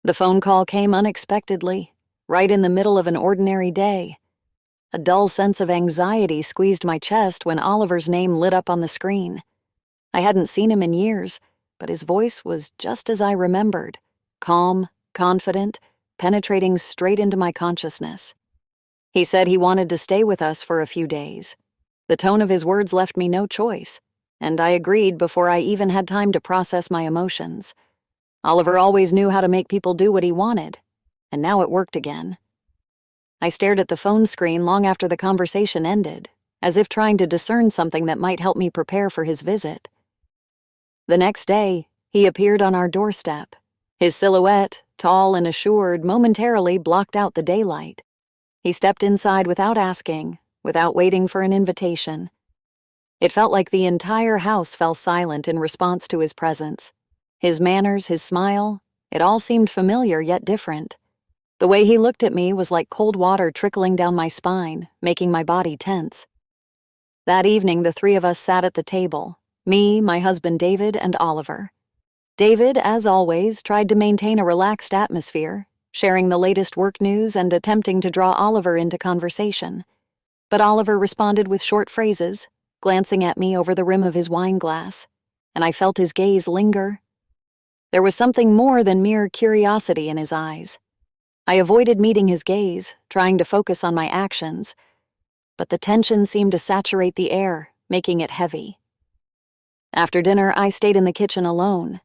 The phone call came unexpectedly, right in the middle of an ordinary day. A dull sense of anxiety squeezed my chest when Oliver's name lit up on the screen. I hadn't seen him in years, but his voice was just as I remembered, calm, confident, penetrating straight into my consciousness. He said he wanted to stay with us for a few days. The tone of his words left me no choice, and I agreed before I even had time to process my emotions. Oliver always knew how to make people do what he wanted, and now it worked again. I stared at the phone screen long after the conversation ended, as if trying to discern something that might help me prepare for his visit. The next day, he appeared on our doorstep. His silhouette, tall and assured, momentarily blocked out the daylight. He stepped inside without asking, without waiting for an invitation. It felt like the entire house fell silent in response to his presence. His manners, his smile, it all seemed familiar yet different. The way he looked at me was like cold water trickling down my spine, making my body tense. That evening, the three of us sat at the table, me, my husband David, and Oliver. David, as always, tried to maintain a relaxed atmosphere, sharing the latest work news and attempting to draw Oliver into conversation. But Oliver responded with short phrases, glancing at me over the rim of his wine glass, and I felt his gaze linger. There was something more than mere curiosity in his eyes. I avoided meeting his gaze, trying to focus on my actions, but the tension seemed to saturate the air, making it heavy. After dinner, I stayed in the kitchen alone.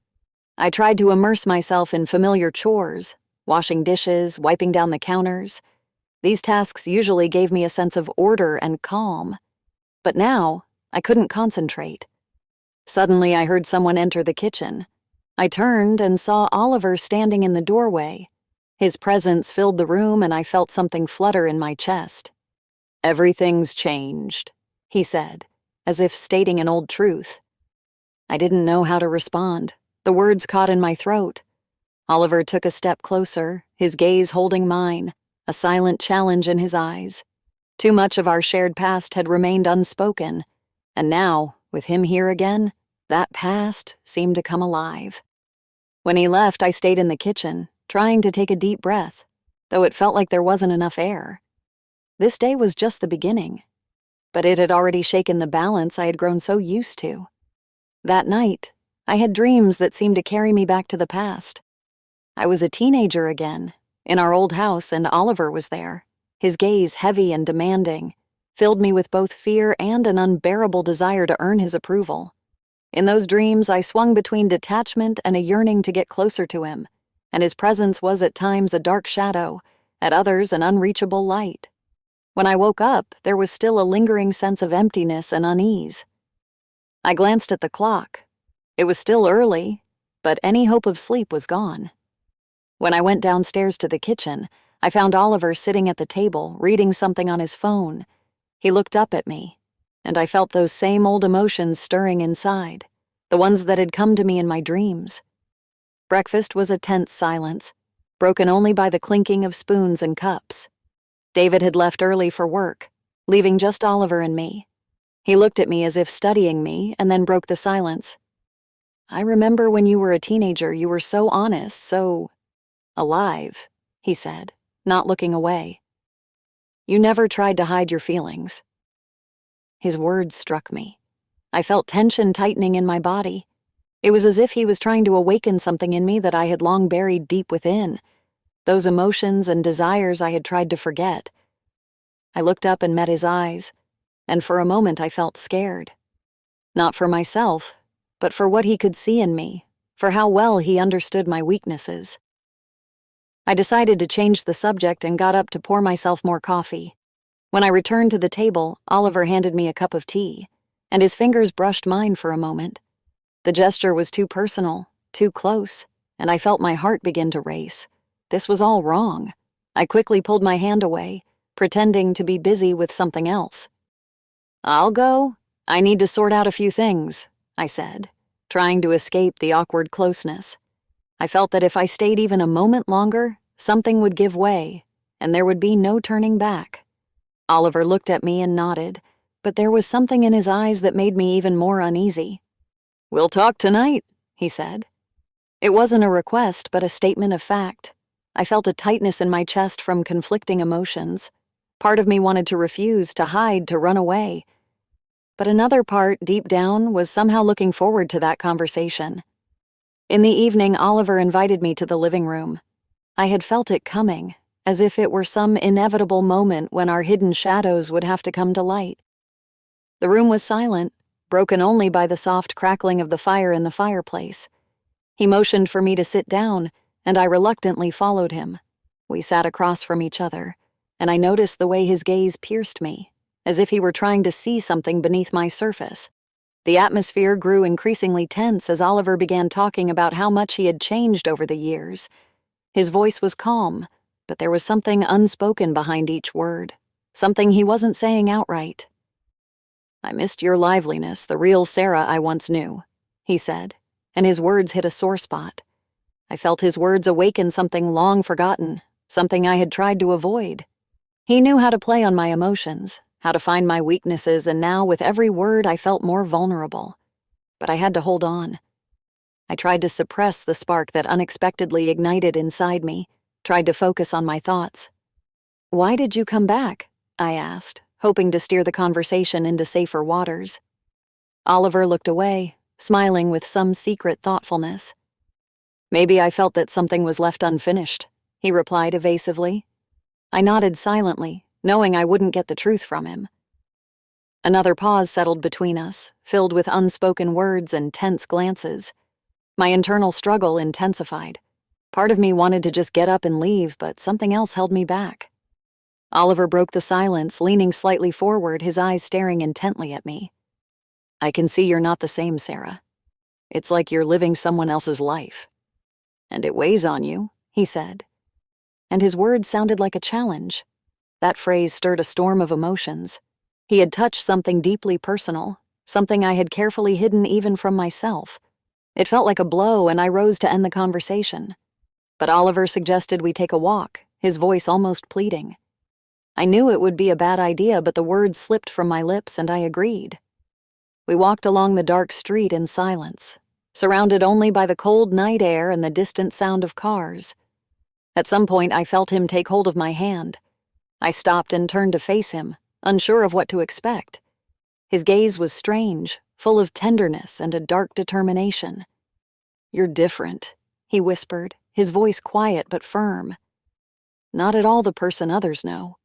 I tried to immerse myself in familiar chores, washing dishes, wiping down the counters. These tasks usually gave me a sense of order and calm. But now, I couldn't concentrate. Suddenly, I heard someone enter the kitchen. I turned and saw Oliver standing in the doorway. His presence filled the room, and I felt something flutter in my chest. "Everything's changed," he said, as if stating an old truth. I didn't know how to respond. The words caught in my throat. Oliver took a step closer, his gaze holding mine, a silent challenge in his eyes. Too much of our shared past had remained unspoken, and now, with him here again, that past seemed to come alive. When he left, I stayed in the kitchen, trying to take a deep breath, though it felt like there wasn't enough air. This day was just the beginning, but it had already shaken the balance I had grown so used to. That night, I had dreams that seemed to carry me back to the past. I was a teenager again, in our old house, and Oliver was there. His gaze, heavy and demanding, filled me with both fear and an unbearable desire to earn his approval. In those dreams, I swung between detachment and a yearning to get closer to him, and his presence was at times a dark shadow, at others an unreachable light. When I woke up, there was still a lingering sense of emptiness and unease. I glanced at the clock. It was still early, but any hope of sleep was gone. When I went downstairs to the kitchen, I found Oliver sitting at the table, reading something on his phone. He looked up at me, and I felt those same old emotions stirring inside, the ones that had come to me in my dreams. Breakfast was a tense silence, broken only by the clinking of spoons and cups. David had left early for work, leaving just Oliver and me. He looked at me as if studying me, and then broke the silence. "I remember when you were a teenager, you were so honest, so alive," he said, not looking away. "You never tried to hide your feelings." His words struck me. I felt tension tightening in my body. It was as if he was trying to awaken something in me that I had long buried deep within, those emotions and desires I had tried to forget. I looked up and met his eyes, and for a moment I felt scared. Not for myself, but for what he could see in me, for how well he understood my weaknesses. I decided to change the subject and got up to pour myself more coffee. When I returned to the table, Oliver handed me a cup of tea, and his fingers brushed mine for a moment. The gesture was too personal, too close, and I felt my heart begin to race. This was all wrong. I quickly pulled my hand away, pretending to be busy with something else. "I'll go. I need to sort out a few things," I said, trying to escape the awkward closeness. I felt that if I stayed even a moment longer, something would give way, and there would be no turning back. Oliver looked at me and nodded, but there was something in his eyes that made me even more uneasy. "We'll talk tonight," he said. It wasn't a request, but a statement of fact. I felt a tightness in my chest from conflicting emotions. Part of me wanted to refuse, to hide, to run away. But another part, deep down, was somehow looking forward to that conversation. In the evening, Oliver invited me to the living room. I had felt it coming, as if it were some inevitable moment when our hidden shadows would have to come to light. The room was silent, broken only by the soft crackling of the fire in the fireplace. He motioned for me to sit down, and I reluctantly followed him. We sat across from each other, and I noticed the way his gaze pierced me, as if he were trying to see something beneath my surface. The atmosphere grew increasingly tense as Oliver began talking about how much he had changed over the years. His voice was calm, but there was something unspoken behind each word, something he wasn't saying outright. "I missed your liveliness, the real Sarah I once knew," he said, and his words hit a sore spot. I felt his words awaken something long forgotten, something I had tried to avoid. He knew how to play on my emotions, how to find my weaknesses, and now, with every word, I felt more vulnerable. But I had to hold on. I tried to suppress the spark that unexpectedly ignited inside me, tried to focus on my thoughts. "Why did you come back?" I asked, hoping to steer the conversation into safer waters. Oliver looked away, smiling with some secret thoughtfulness. "Maybe I felt that something was left unfinished," he replied evasively. I nodded silently, knowing I wouldn't get the truth from him. Another pause settled between us, filled with unspoken words and tense glances. My internal struggle intensified. Part of me wanted to just get up and leave, but something else held me back. Oliver broke the silence, leaning slightly forward, his eyes staring intently at me. "I can see you're not the same, Sarah. It's like you're living someone else's life. And it weighs on you," he said. And his words sounded like a challenge. That phrase stirred a storm of emotions. He had touched something deeply personal, something I had carefully hidden even from myself. It felt like a blow, and I rose to end the conversation. But Oliver suggested we take a walk, his voice almost pleading. I knew it would be a bad idea, but the words slipped from my lips, and I agreed. We walked along the dark street in silence, surrounded only by the cold night air and the distant sound of cars. At some point, I felt him take hold of my hand. I stopped and turned to face him, unsure of what to expect. His gaze was strange, full of tenderness and a dark determination. "You're different," he whispered, his voice quiet but firm. "Not at all the person others know."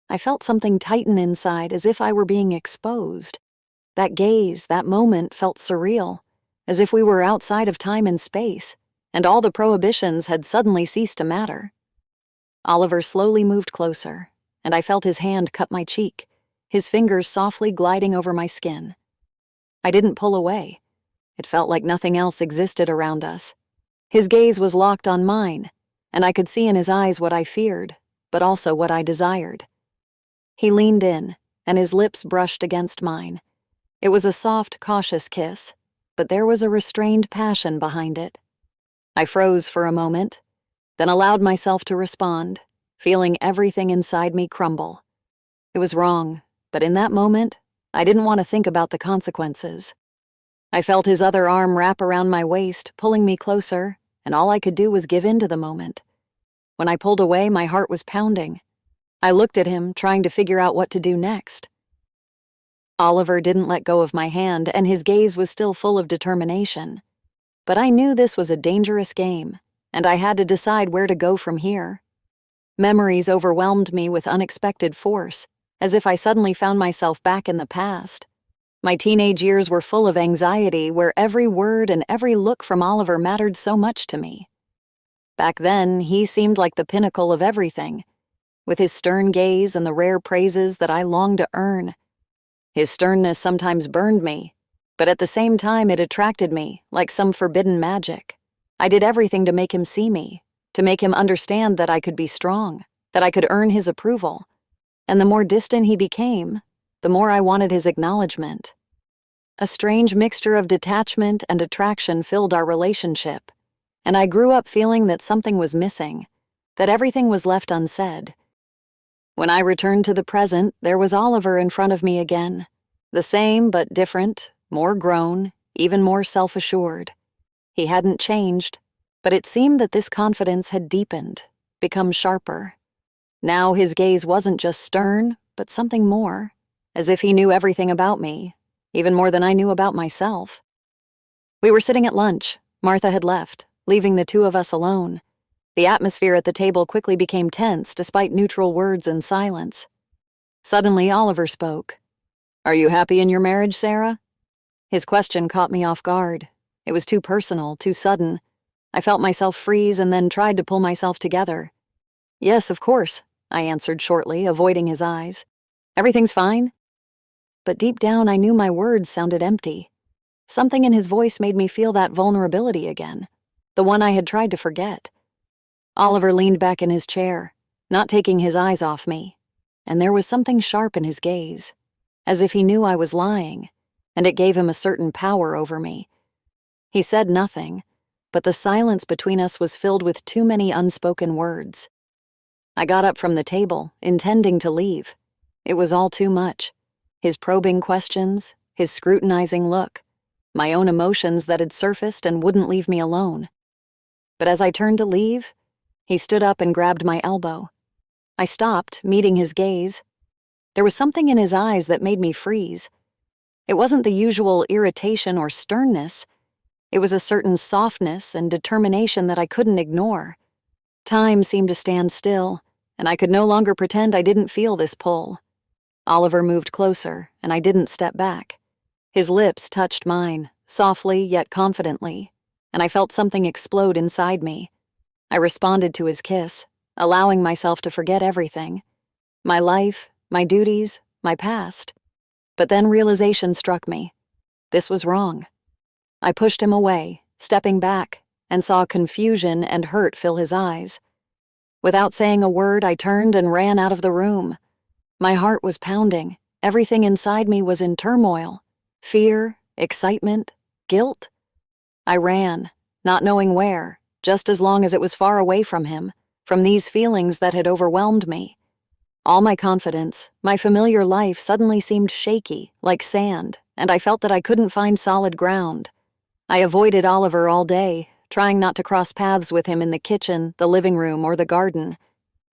I felt something tighten inside, as if I were being exposed. That gaze, that moment felt surreal, as if we were outside of time and space, and all the prohibitions had suddenly ceased to matter. Oliver slowly moved closer, and I felt his hand cup my cheek, his fingers softly gliding over my skin. I didn't pull away. It felt like nothing else existed around us. His gaze was locked on mine, and I could see in his eyes what I feared, but also what I desired. He leaned in, and his lips brushed against mine. It was a soft, cautious kiss, but there was a restrained passion behind it. I froze for a moment, then allowed myself to respond, feeling everything inside me crumble. It was wrong, but in that moment, I didn't want to think about the consequences. I felt his other arm wrap around my waist, pulling me closer, and all I could do was give in to the moment. When I pulled away, my heart was pounding. I looked at him, trying to figure out what to do next. Oliver didn't let go of my hand, and his gaze was still full of determination. But I knew this was a dangerous game, and I had to decide where to go from here. Memories overwhelmed me with unexpected force, as if I suddenly found myself back in the past. My teenage years were full of anxiety, where every word and every look from Oliver mattered so much to me. Back then, he seemed like the pinnacle of everything, with his stern gaze and the rare praises that I longed to earn. His sternness sometimes burned me, but at the same time it attracted me, like some forbidden magic. I did everything to make him see me, to make him understand that I could be strong, that I could earn his approval. And the more distant he became, the more I wanted his acknowledgement. A strange mixture of detachment and attraction filled our relationship, and I grew up feeling that something was missing, that everything was left unsaid. When I returned to the present, there was Oliver in front of me again, the same but different, more grown, even more self-assured. He hadn't changed, but it seemed that this confidence had deepened, become sharper. Now his gaze wasn't just stern, but something more, as if he knew everything about me, even more than I knew about myself. We were sitting at lunch. Martha had left, leaving the two of us alone. The atmosphere at the table quickly became tense despite neutral words and silence. Suddenly, Oliver spoke. "Are you happy in your marriage, Sarah?" His question caught me off guard. It was too personal, too sudden. I felt myself freeze and then tried to pull myself together. "Yes, of course," I answered shortly, avoiding his eyes. "Everything's fine?" But deep down, I knew my words sounded empty. Something in his voice made me feel that vulnerability again, the one I had tried to forget. Oliver leaned back in his chair, not taking his eyes off me, and there was something sharp in his gaze, as if he knew I was lying, and it gave him a certain power over me. He said nothing, but the silence between us was filled with too many unspoken words. I got up from the table, intending to leave. It was all too much. His probing questions, his scrutinizing look, my own emotions that had surfaced and wouldn't leave me alone. But as I turned to leave, he stood up and grabbed my elbow. I stopped, meeting his gaze. There was something in his eyes that made me freeze. It wasn't the usual irritation or sternness. It was a certain softness and determination that I couldn't ignore. Time seemed to stand still, and I could no longer pretend I didn't feel this pull. Oliver moved closer, and I didn't step back. His lips touched mine, softly yet confidently, and I felt something explode inside me. I responded to his kiss, allowing myself to forget everything. My life, my duties, my past. But then realization struck me. This was wrong. I pushed him away, stepping back, and saw confusion and hurt fill his eyes. Without saying a word, I turned and ran out of the room. My heart was pounding. Everything inside me was in turmoil. Fear, excitement, guilt. I ran, not knowing where, just as long as it was far away from him, from these feelings that had overwhelmed me. All my confidence, my familiar life suddenly seemed shaky, like sand, and I felt that I couldn't find solid ground. I avoided Oliver all day, trying not to cross paths with him in the kitchen, the living room, or the garden.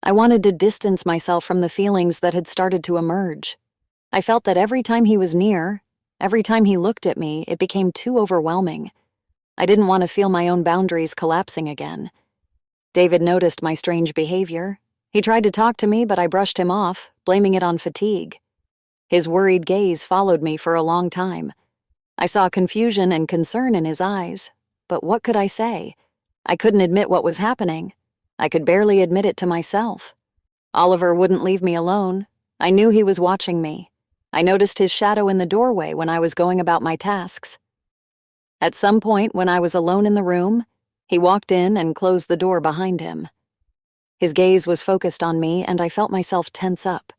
I wanted to distance myself from the feelings that had started to emerge. I felt that every time he was near, every time he looked at me, it became too overwhelming. I didn't want to feel my own boundaries collapsing again. David noticed my strange behavior. He tried to talk to me, but I brushed him off, blaming it on fatigue. His worried gaze followed me for a long time. I saw confusion and concern in his eyes, but what could I say? I couldn't admit what was happening. I could barely admit it to myself. Oliver wouldn't leave me alone. I knew he was watching me. I noticed his shadow in the doorway when I was going about my tasks. At some point, when I was alone in the room, he walked in and closed the door behind him. His gaze was focused on me, and I felt myself tense up.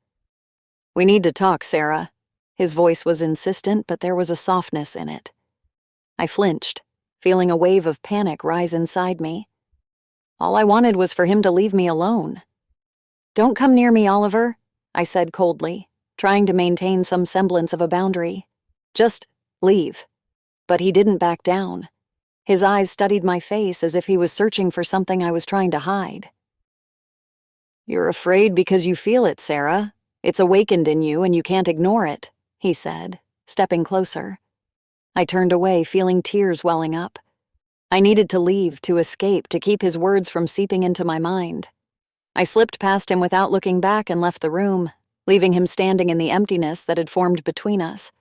"We need to talk, Sarah." His voice was insistent, but there was a softness in it. I flinched, feeling a wave of panic rise inside me. All I wanted was for him to leave me alone. "Don't come near me, Oliver," I said coldly, trying to maintain some semblance of a boundary. "Just leave." But he didn't back down. His eyes studied my face as if he was searching for something I was trying to hide. "You're afraid because you feel it, Sarah. It's awakened in you and you can't ignore it," he said, stepping closer. I turned away, feeling tears welling up. I needed to leave, to escape, to keep his words from seeping into my mind. I slipped past him without looking back and left the room, leaving him standing in the emptiness that had formed between us.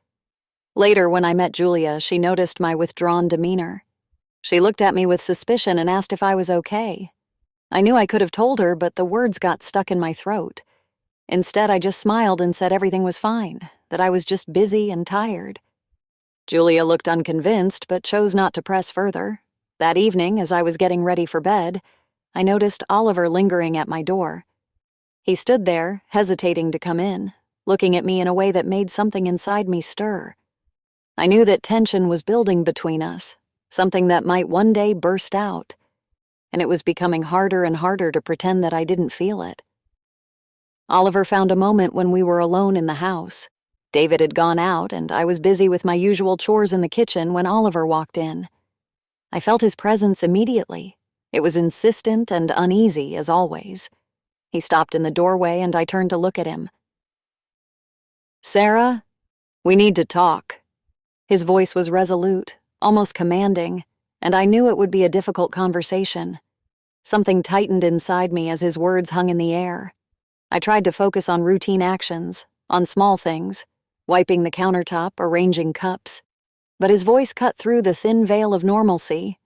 Later, when I met Julia, she noticed my withdrawn demeanor. She looked at me with suspicion and asked if I was okay. I knew I could have told her, but the words got stuck in my throat. Instead, I just smiled and said everything was fine, that I was just busy and tired. Julia looked unconvinced, but chose not to press further. That evening, as I was getting ready for bed, I noticed Oliver lingering at my door. He stood there, hesitating to come in, looking at me in a way that made something inside me stir. I knew that tension was building between us, something that might one day burst out, and it was becoming harder and harder to pretend that I didn't feel it. Oliver found a moment when we were alone in the house. David had gone out, and I was busy with my usual chores in the kitchen when Oliver walked in. I felt his presence immediately. It was insistent and uneasy, as always. He stopped in the doorway and I turned to look at him. "Sarah, we need to talk." His voice was resolute, almost commanding, and I knew it would be a difficult conversation. Something tightened inside me as his words hung in the air. I tried to focus on routine actions, on small things, wiping the countertop, arranging cups. But his voice cut through the thin veil of normalcy.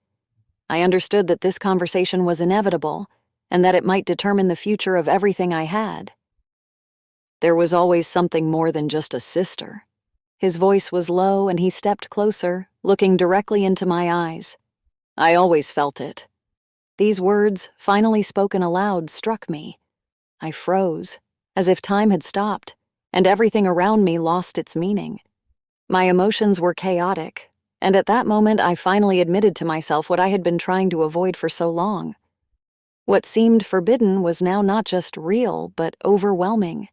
I understood that this conversation was inevitable, and that it might determine the future of everything I had. "There was always something more than just a sister." His voice was low and he stepped closer, looking directly into my eyes. "I always felt it." These words, finally spoken aloud, struck me. I froze, as if time had stopped, and everything around me lost its meaning. My emotions were chaotic, and at that moment I finally admitted to myself what I had been trying to avoid for so long. What seemed forbidden was now not just real, but overwhelming.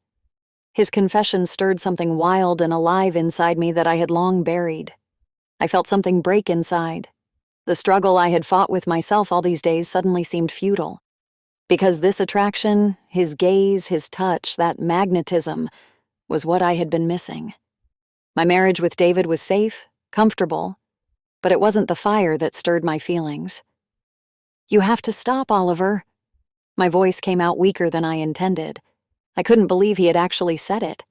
His confession stirred something wild and alive inside me that I had long buried. I felt something break inside. The struggle I had fought with myself all these days suddenly seemed futile. Because this attraction, his gaze, his touch, that magnetism, was what I had been missing. My marriage with David was safe, comfortable, but it wasn't the fire that stirred my feelings. "You have to stop, Oliver." My voice came out weaker than I intended. I couldn't believe he had actually said it.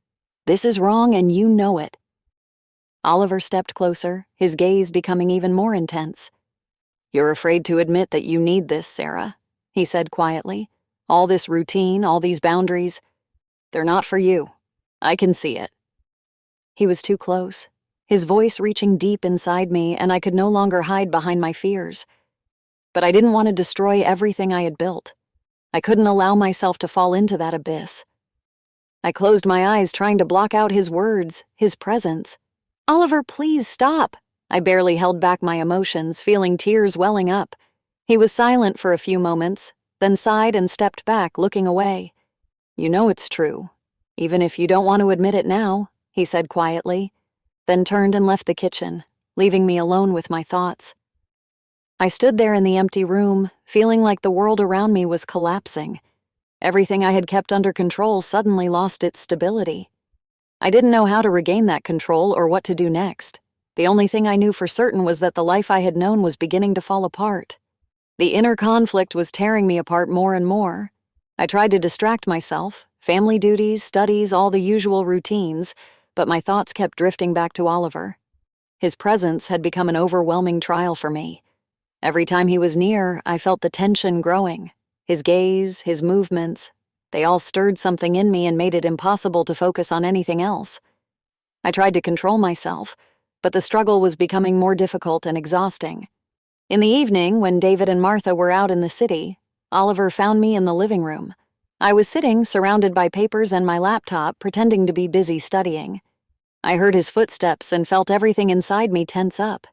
"This is wrong and you know it." Oliver stepped closer, his gaze becoming even more intense. "You're afraid to admit that you need this, Sarah," he said quietly. "All this routine, all these boundaries, they're not for you. I can see it." He was too close, his voice reaching deep inside me, and I could no longer hide behind my fears. But I didn't want to destroy everything I had built. I couldn't allow myself to fall into that abyss. I closed my eyes, trying to block out his words, his presence. "Oliver, please stop." I barely held back my emotions, feeling tears welling up. He was silent for a few moments, then sighed and stepped back, looking away. "You know it's true, even if you don't want to admit it now," he said quietly, then turned and left the kitchen, leaving me alone with my thoughts. I stood there in the empty room, feeling like the world around me was collapsing. Everything I had kept under control suddenly lost its stability. I didn't know how to regain that control or what to do next. The only thing I knew for certain was that the life I had known was beginning to fall apart. The inner conflict was tearing me apart more and more. I tried to distract myself, family duties, studies, all the usual routines, but my thoughts kept drifting back to Oliver. His presence had become an overwhelming trial for me. Every time he was near, I felt the tension growing. His gaze, his movements, they all stirred something in me and made it impossible to focus on anything else. I tried to control myself, but the struggle was becoming more difficult and exhausting. In the evening, when David and Martha were out in the city, Oliver found me in the living room. I was sitting, surrounded by papers and my laptop, pretending to be busy studying. I heard his footsteps and felt everything inside me tense up.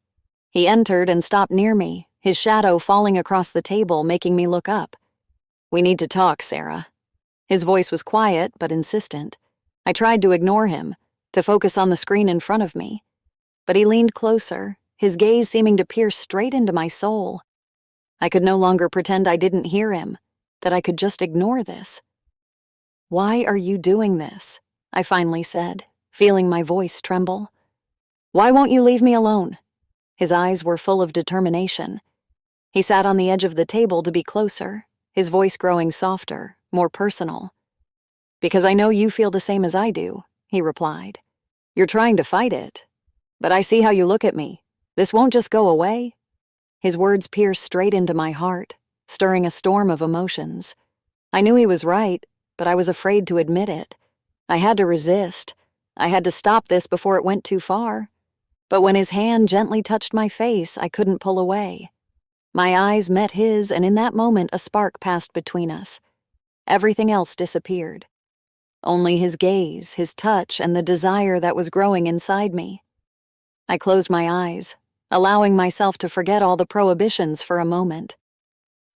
He entered and stopped near me, his shadow falling across the table, making me look up. "We need to talk, Sarah." His voice was quiet but insistent. I tried to ignore him, to focus on the screen in front of me. But he leaned closer, his gaze seeming to pierce straight into my soul. I could no longer pretend I didn't hear him, that I could just ignore this. "Why are you doing this?" I finally said, feeling my voice tremble. "Why won't you leave me alone?" His eyes were full of determination. He sat on the edge of the table to be closer, his voice growing softer, more personal. "Because I know you feel the same as I do," he replied. "You're trying to fight it. But I see how you look at me. This won't just go away." His words pierced straight into my heart, stirring a storm of emotions. I knew he was right, but I was afraid to admit it. I had to resist. I had to stop this before it went too far. But when his hand gently touched my face, I couldn't pull away. My eyes met his, and in that moment a spark passed between us. Everything else disappeared. Only his gaze, his touch, and the desire that was growing inside me. I closed my eyes, allowing myself to forget all the prohibitions for a moment.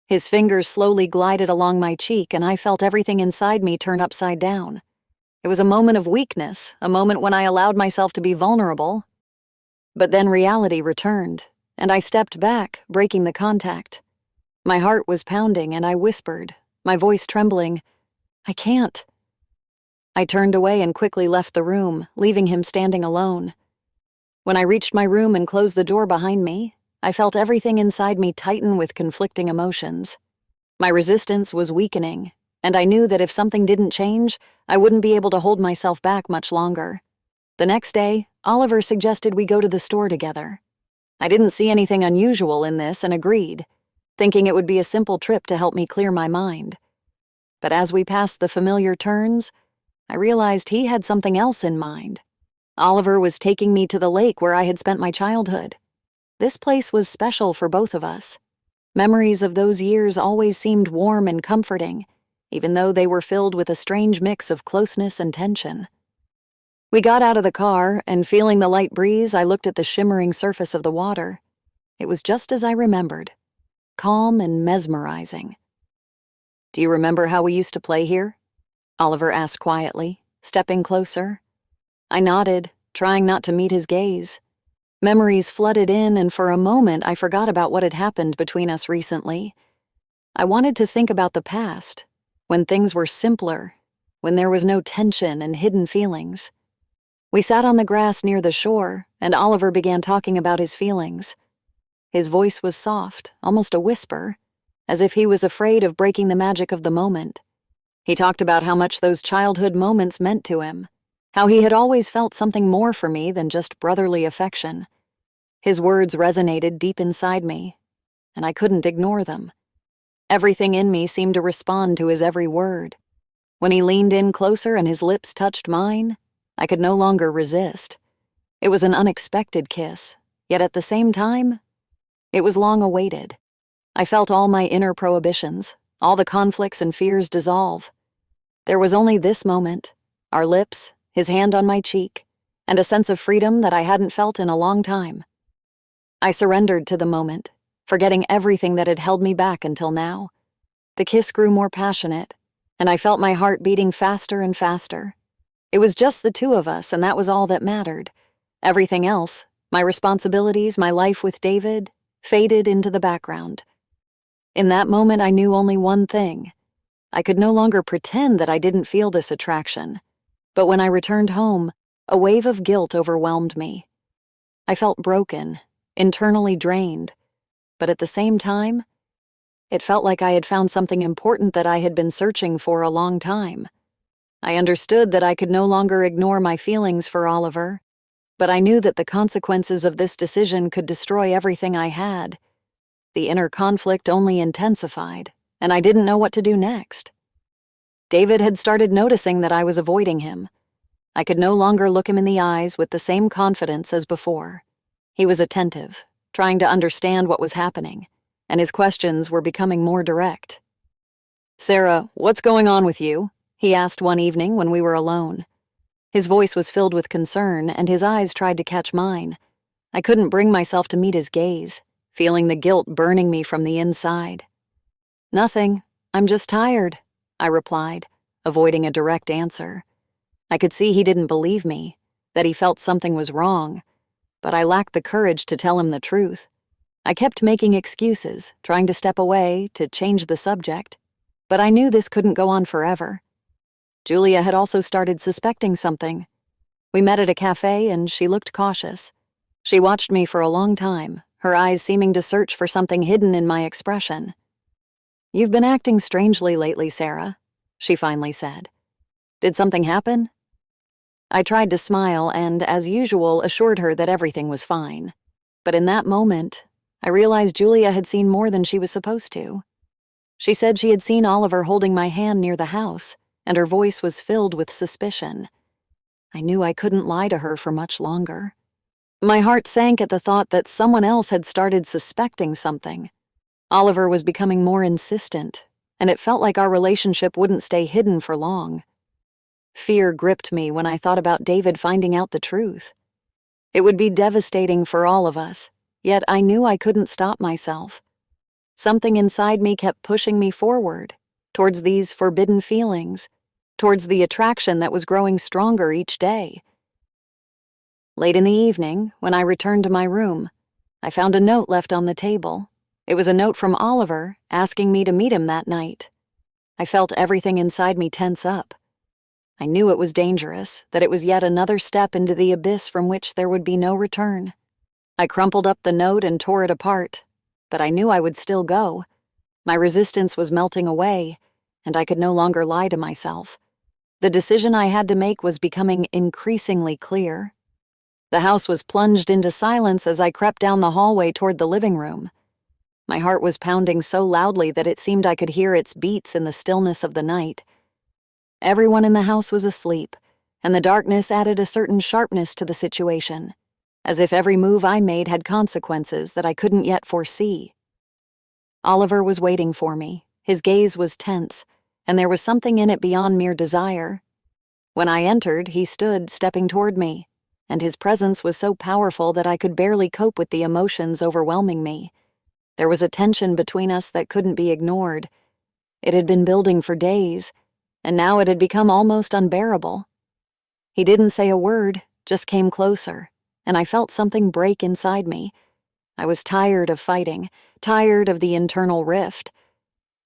His fingers slowly glided along my cheek, and I felt everything inside me turn upside down. It was a moment of weakness, a moment when I allowed myself to be vulnerable. But then reality returned. and I stepped back, breaking the contact. My heart was pounding, and I whispered, my voice trembling, "I can't." I turned away and quickly left the room, leaving him standing alone. When I reached my room and closed the door behind me, I felt everything inside me tighten with conflicting emotions. My resistance was weakening, and I knew that if something didn't change, I wouldn't be able to hold myself back much longer. The next day, Oliver suggested we go to the store together. I didn't see anything unusual in this and agreed, thinking it would be a simple trip to help me clear my mind. But as we passed the familiar turns, I realized he had something else in mind. Oliver was taking me to the lake where I had spent my childhood. This place was special for both of us. Memories of those years always seemed warm and comforting, even though they were filled with a strange mix of closeness and tension. We got out of the car, and feeling the light breeze, I looked at the shimmering surface of the water. It was just as I remembered, calm and mesmerizing. "Do you remember how we used to play here?" Oliver asked quietly, stepping closer. I nodded, trying not to meet his gaze. Memories flooded in, and for a moment I forgot about what had happened between us recently. I wanted to think about the past, when things were simpler, when there was no tension and hidden feelings. We sat on the grass near the shore, and Oliver began talking about his feelings. His voice was soft, almost a whisper, as if he was afraid of breaking the magic of the moment. He talked about how much those childhood moments meant to him, how he had always felt something more for me than just brotherly affection. His words resonated deep inside me, and I couldn't ignore them. Everything in me seemed to respond to his every word. When he leaned in closer and his lips touched mine, I could no longer resist. It was an unexpected kiss, yet at the same time, it was long awaited. I felt all my inner prohibitions, all the conflicts and fears dissolve. There was only this moment, our lips, his hand on my cheek, and a sense of freedom that I hadn't felt in a long time. I surrendered to the moment, forgetting everything that had held me back until now. The kiss grew more passionate, and I felt my heart beating faster and faster. It was just the two of us, and that was all that mattered. Everything else, my responsibilities, my life with David, faded into the background. In that moment, I knew only one thing. I could no longer pretend that I didn't feel this attraction. But when I returned home, a wave of guilt overwhelmed me. I felt broken, internally drained, but at the same time, it felt like I had found something important that I had been searching for a long time. I understood that I could no longer ignore my feelings for Oliver, but I knew that the consequences of this decision could destroy everything I had. The inner conflict only intensified, and I didn't know what to do next. David had started noticing that I was avoiding him. I could no longer look him in the eyes with the same confidence as before. He was attentive, trying to understand what was happening, and his questions were becoming more direct. "Sarah, what's going on with you?" he asked one evening when we were alone. His voice was filled with concern, and his eyes tried to catch mine. I couldn't bring myself to meet his gaze, feeling the guilt burning me from the inside. "Nothing, I'm just tired," I replied, avoiding a direct answer. I could see he didn't believe me, that he felt something was wrong, but I lacked the courage to tell him the truth. I kept making excuses, trying to step away, to change the subject, but I knew this couldn't go on forever. Julia had also started suspecting something. We met at a cafe, and she looked cautious. She watched me for a long time, her eyes seeming to search for something hidden in my expression. "You've been acting strangely lately, Sarah," she finally said. "Did something happen?" I tried to smile and, as usual, assured her that everything was fine. But in that moment, I realized Julia had seen more than she was supposed to. She said she had seen Oliver holding my hand near the house, and her voice was filled with suspicion. I knew I couldn't lie to her for much longer. My heart sank at the thought that someone else had started suspecting something. Oliver was becoming more insistent, and it felt like our relationship wouldn't stay hidden for long. Fear gripped me when I thought about David finding out the truth. It would be devastating for all of us, yet I knew I couldn't stop myself. Something inside me kept pushing me forward, towards these forbidden feelings, towards the attraction that was growing stronger each day. Late in the evening, when I returned to my room, I found a note left on the table. It was a note from Oliver asking me to meet him that night. I felt everything inside me tense up. I knew it was dangerous, that it was yet another step into the abyss from which there would be no return. I crumpled up the note and tore it apart, but I knew I would still go. My resistance was melting away, and I could no longer lie to myself. The decision I had to make was becoming increasingly clear. The house was plunged into silence as I crept down the hallway toward the living room. My heart was pounding so loudly that it seemed I could hear its beats in the stillness of the night. Everyone in the house was asleep, and the darkness added a certain sharpness to the situation, as if every move I made had consequences that I couldn't yet foresee. Oliver was waiting for me. His gaze was tense, and there was something in it beyond mere desire. When I entered, he stood, stepping toward me, and his presence was so powerful that I could barely cope with the emotions overwhelming me. There was a tension between us that couldn't be ignored. It had been building for days, and now it had become almost unbearable. He didn't say a word, just came closer, and I felt something break inside me. I was tired of fighting, tired of the internal rift.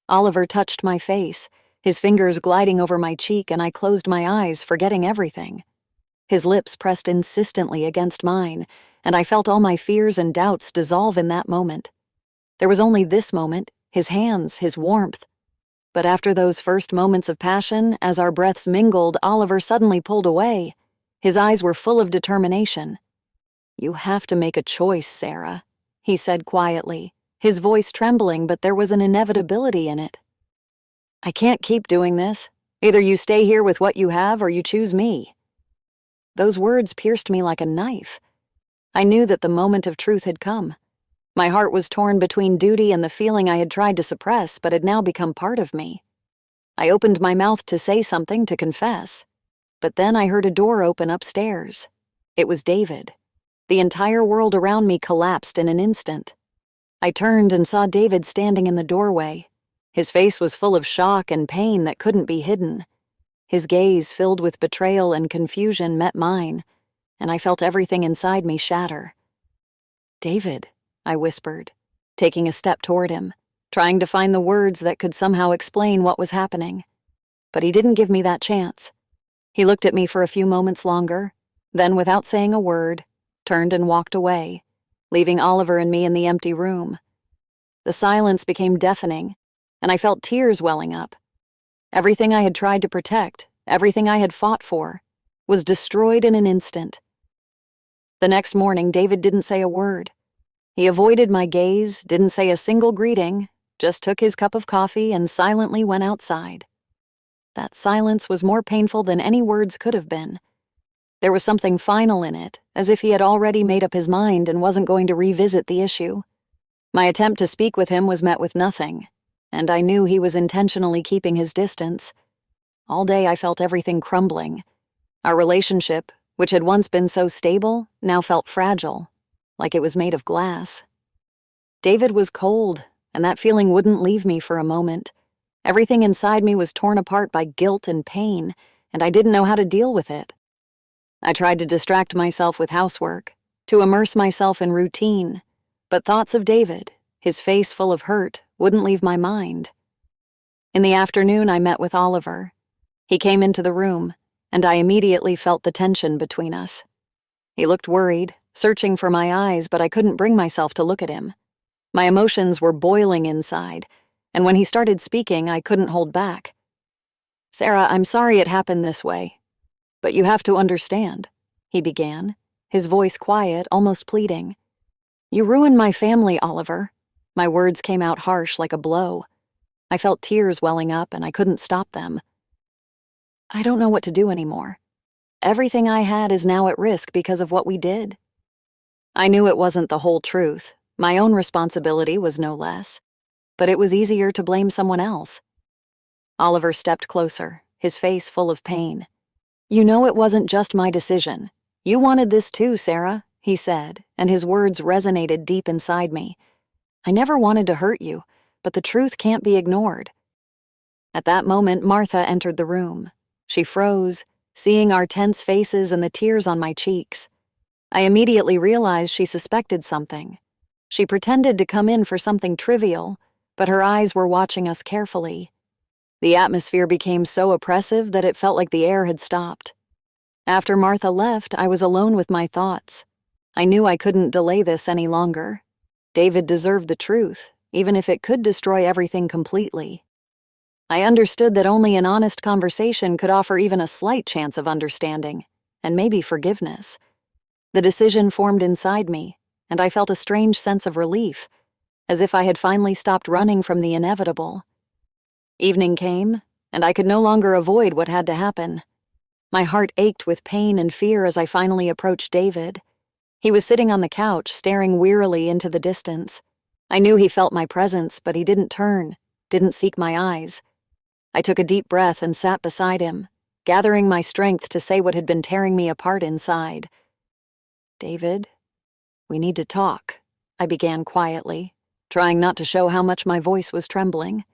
Oliver touched my face, his fingers gliding over my cheek, and I closed my eyes, forgetting everything. His lips pressed insistently against mine, and I felt all my fears and doubts dissolve in that moment. There was only this moment, his hands, his warmth. But after those first moments of passion, as our breaths mingled, Oliver suddenly pulled away. His eyes were full of determination. "You have to make a choice, Sarah," he said quietly, his voice trembling, but there was an inevitability in it. "I can't keep doing this. Either you stay here with what you have or you choose me." Those words pierced me like a knife. I knew that the moment of truth had come. My heart was torn between duty and the feeling I had tried to suppress, but had now become part of me. I opened my mouth to say something, to confess. But then I heard a door open upstairs. It was David. The entire world around me collapsed in an instant. I turned and saw David standing in the doorway. His face was full of shock and pain that couldn't be hidden. His gaze, filled with betrayal and confusion, met mine, and I felt everything inside me shatter. "David," I whispered, taking a step toward him, trying to find the words that could somehow explain what was happening. But he didn't give me that chance. He looked at me for a few moments longer, then, without saying a word, turned and walked away, leaving Oliver and me in the empty room. The silence became deafening, and I felt tears welling up. Everything I had tried to protect, everything I had fought for, was destroyed in an instant. The next morning, David didn't say a word. He avoided my gaze, didn't say a single greeting, just took his cup of coffee and silently went outside. That silence was more painful than any words could have been. There was something final in it, as if he had already made up his mind and wasn't going to revisit the issue. My attempt to speak with him was met with nothing, and I knew he was intentionally keeping his distance. All day I felt everything crumbling. Our relationship, which had once been so stable, now felt fragile, like it was made of glass. David was cold, and that feeling wouldn't leave me for a moment. Everything inside me was torn apart by guilt and pain, and I didn't know how to deal with it. I tried to distract myself with housework, to immerse myself in routine, but thoughts of David, his face full of hurt, wouldn't leave my mind. In the afternoon, I met with Oliver. He came into the room, and I immediately felt the tension between us. He looked worried, searching for my eyes, but I couldn't bring myself to look at him. My emotions were boiling inside, and when he started speaking, I couldn't hold back. "Sarah, I'm sorry it happened this way, but you have to understand," he began, his voice quiet, almost pleading. "You ruined my family, Oliver." My words came out harsh like a blow. I felt tears welling up, and I couldn't stop them. "I don't know what to do anymore. Everything I had is now at risk because of what we did." I knew it wasn't the whole truth. My own responsibility was no less. But it was easier to blame someone else. Oliver stepped closer, his face full of pain. "You know it wasn't just my decision. You wanted this too, Sarah," he said, and his words resonated deep inside me. "I never wanted to hurt you, but the truth can't be ignored." At that moment, Martha entered the room. She froze, seeing our tense faces and the tears on my cheeks. I immediately realized she suspected something. She pretended to come in for something trivial, but her eyes were watching us carefully. The atmosphere became so oppressive that it felt like the air had stopped. After Martha left, I was alone with my thoughts. I knew I couldn't delay this any longer. David deserved the truth, even if it could destroy everything completely. I understood that only an honest conversation could offer even a slight chance of understanding, and maybe forgiveness. The decision formed inside me, and I felt a strange sense of relief, as if I had finally stopped running from the inevitable. Evening came, and I could no longer avoid what had to happen. My heart ached with pain and fear as I finally approached David. He was sitting on the couch, staring wearily into the distance. I knew he felt my presence, but he didn't turn, didn't seek my eyes. I took a deep breath and sat beside him, gathering my strength to say what had been tearing me apart inside. "David, we need to talk," I began quietly, trying not to show how much my voice was trembling.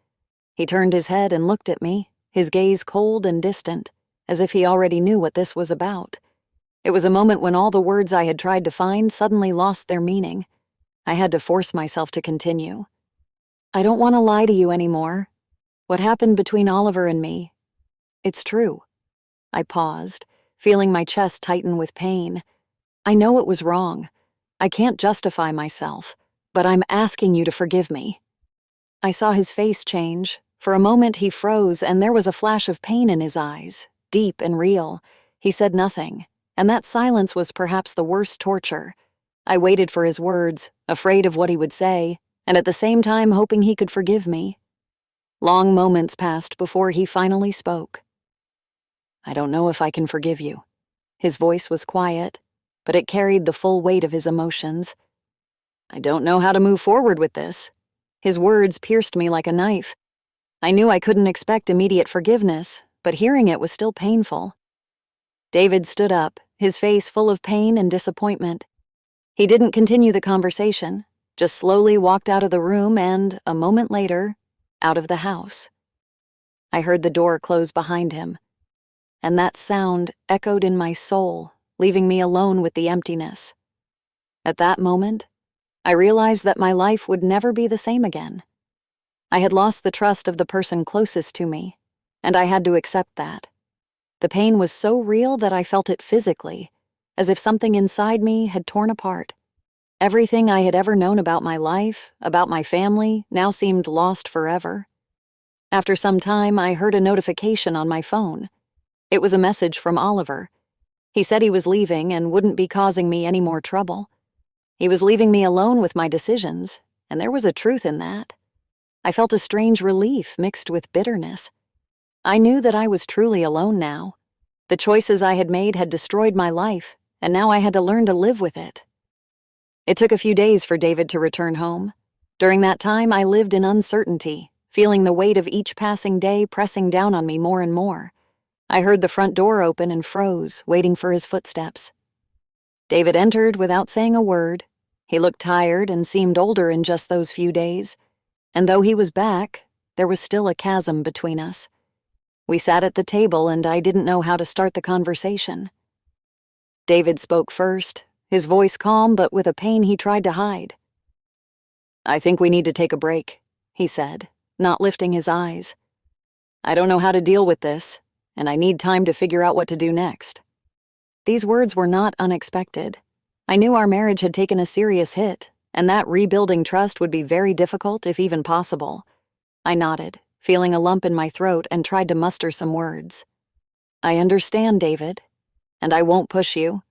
He turned his head and looked at me, his gaze cold and distant, as if he already knew what this was about. It was a moment when all the words I had tried to find suddenly lost their meaning. I had to force myself to continue. "I don't want to lie to you anymore. What happened between Oliver and me, it's true." I paused, feeling my chest tighten with pain. "I know it was wrong. I can't justify myself, but I'm asking you to forgive me." I saw his face change. For a moment he froze, and there was a flash of pain in his eyes, deep and real. He said nothing, and that silence was perhaps the worst torture. I waited for his words, afraid of what he would say, and at the same time hoping he could forgive me. Long moments passed before he finally spoke. "I don't know if I can forgive you." His voice was quiet, but it carried the full weight of his emotions. "I don't know how to move forward with this." His words pierced me like a knife. I knew I couldn't expect immediate forgiveness, but hearing it was still painful. David stood up, his face full of pain and disappointment. He didn't continue the conversation, just slowly walked out of the room and, a moment later, out of the house. I heard the door close behind him, and that sound echoed in my soul, leaving me alone with the emptiness. At that moment, I realized that my life would never be the same again. I had lost the trust of the person closest to me, and I had to accept that. The pain was so real that I felt it physically, as if something inside me had torn apart. Everything I had ever known about my life, about my family, now seemed lost forever. After some time, I heard a notification on my phone. It was a message from Oliver. He said he was leaving and wouldn't be causing me any more trouble. He was leaving me alone with my decisions, and there was a truth in that. I felt a strange relief mixed with bitterness. I knew that I was truly alone now. The choices I had made had destroyed my life, and now I had to learn to live with it. It took a few days for David to return home. During that time, I lived in uncertainty, feeling the weight of each passing day pressing down on me more and more. I heard the front door open and froze, waiting for his footsteps. David entered without saying a word. He looked tired and seemed older in just those few days. And though he was back, there was still a chasm between us. We sat at the table and I didn't know how to start the conversation. David spoke first, his voice calm but with a pain he tried to hide. "I think we need to take a break," he said, not lifting his eyes. "I don't know how to deal with this, and I need time to figure out what to do next." These words were not unexpected. I knew our marriage had taken a serious hit, and that rebuilding trust would be very difficult if even possible. I nodded, feeling a lump in my throat, and tried to muster some words. "I understand, David, and I won't push you.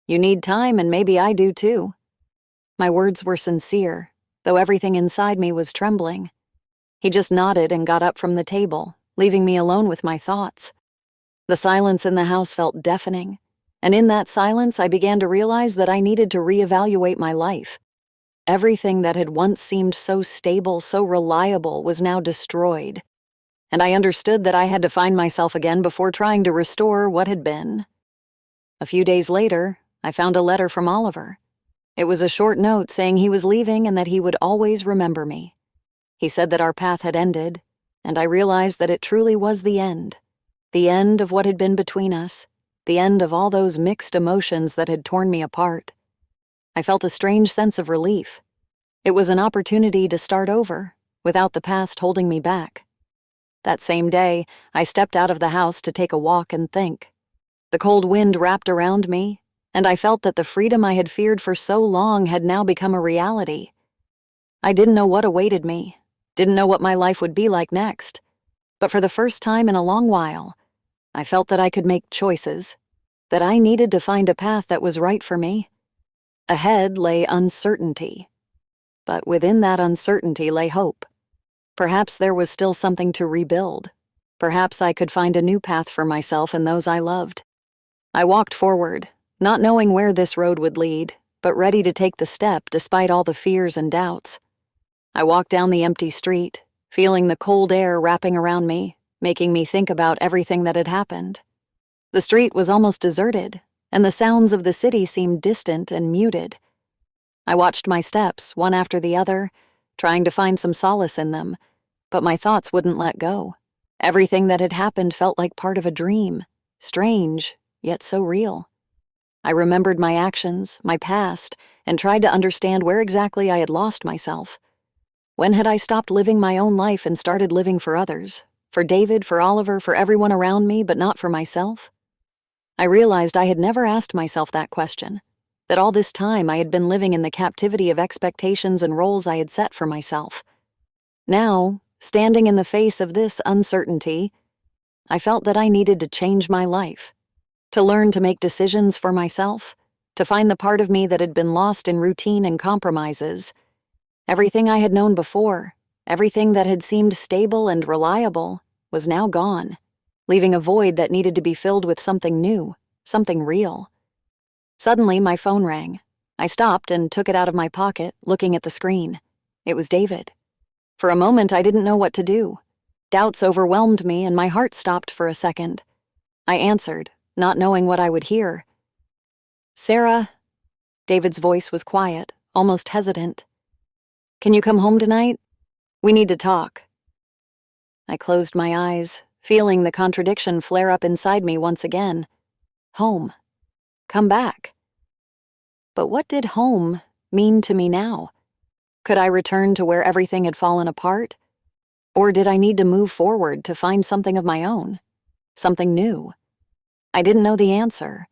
You need time, and maybe I do too." My words were sincere, though everything inside me was trembling. He just nodded and got up from the table, leaving me alone with my thoughts. The silence in the house felt deafening, and in that silence I began to realize that I needed to reevaluate my life. Everything that had once seemed so stable, so reliable, was now destroyed, and I understood that I had to find myself again before trying to restore what had been. A few days later, I found a letter from Oliver. It was a short note saying he was leaving and that he would always remember me. He said that our path had ended, and I realized that it truly was the end of what had been between us, the end of all those mixed emotions that had torn me apart. I felt a strange sense of relief. It was an opportunity to start over, without the past holding me back. That same day, I stepped out of the house to take a walk and think. The cold wind wrapped around me, and I felt that the freedom I had feared for so long had now become a reality. I didn't know what awaited me, didn't know what my life would be like next, but for the first time in a long while, I felt that I could make choices, that I needed to find a path that was right for me. Ahead lay uncertainty, but within that uncertainty lay hope. Perhaps there was still something to rebuild. Perhaps I could find a new path for myself and those I loved. I walked forward, not knowing where this road would lead, but ready to take the step despite all the fears and doubts. I walked down the empty street, feeling the cold air wrapping around me, making me think about everything that had happened. The street was almost deserted, and the sounds of the city seemed distant and muted. I watched my steps, one after the other, trying to find some solace in them, but my thoughts wouldn't let go. Everything that had happened felt like part of a dream, strange, yet so real. I remembered my actions, my past, and tried to understand where exactly I had lost myself. When had I stopped living my own life and started living for others? For David, for Oliver, for everyone around me, but not for myself? I realized I had never asked myself that question, that all this time I had been living in the captivity of expectations and roles I had set for myself. Now, standing in the face of this uncertainty, I felt that I needed to change my life, to learn to make decisions for myself, to find the part of me that had been lost in routine and compromises. Everything I had known before, everything that had seemed stable and reliable, was now gone, leaving a void that needed to be filled with something new, something real. Suddenly, my phone rang. I stopped and took it out of my pocket, looking at the screen. It was David. For a moment, I didn't know what to do. Doubts overwhelmed me, and my heart stopped for a second. I answered, not knowing what I would hear. "Sarah," David's voice was quiet, almost hesitant. "Can you come home tonight? We need to talk." I closed my eyes, feeling the contradiction flare up inside me once again. Home. Come back. But what did home mean to me now? Could I return to where everything had fallen apart? Or did I need to move forward to find something of my own? Something new? I didn't know the answer,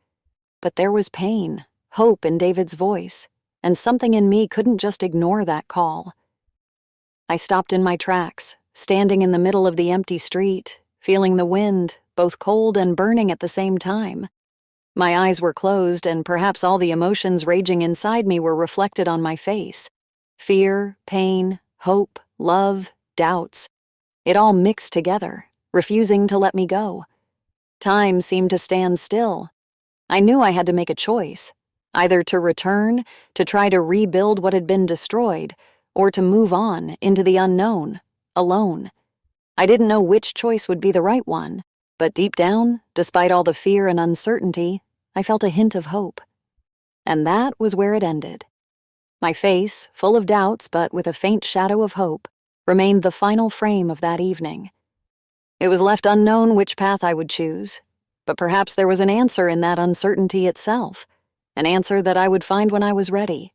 but there was pain, hope in David's voice, and something in me couldn't just ignore that call. I stopped in my tracks, standing in the middle of the empty street, feeling the wind, both cold and burning at the same time. My eyes were closed, and perhaps all the emotions raging inside me were reflected on my face. Fear, pain, hope, love, doubts. It all mixed together, refusing to let me go. Time seemed to stand still. I knew I had to make a choice, either to return, to try to rebuild what had been destroyed, or to move on into the unknown, alone. I didn't know which choice would be the right one, but deep down, despite all the fear and uncertainty, I felt a hint of hope. And that was where it ended. My face, full of doubts but with a faint shadow of hope, remained the final frame of that evening. It was left unknown which path I would choose, but perhaps there was an answer in that uncertainty itself, an answer that I would find when I was ready.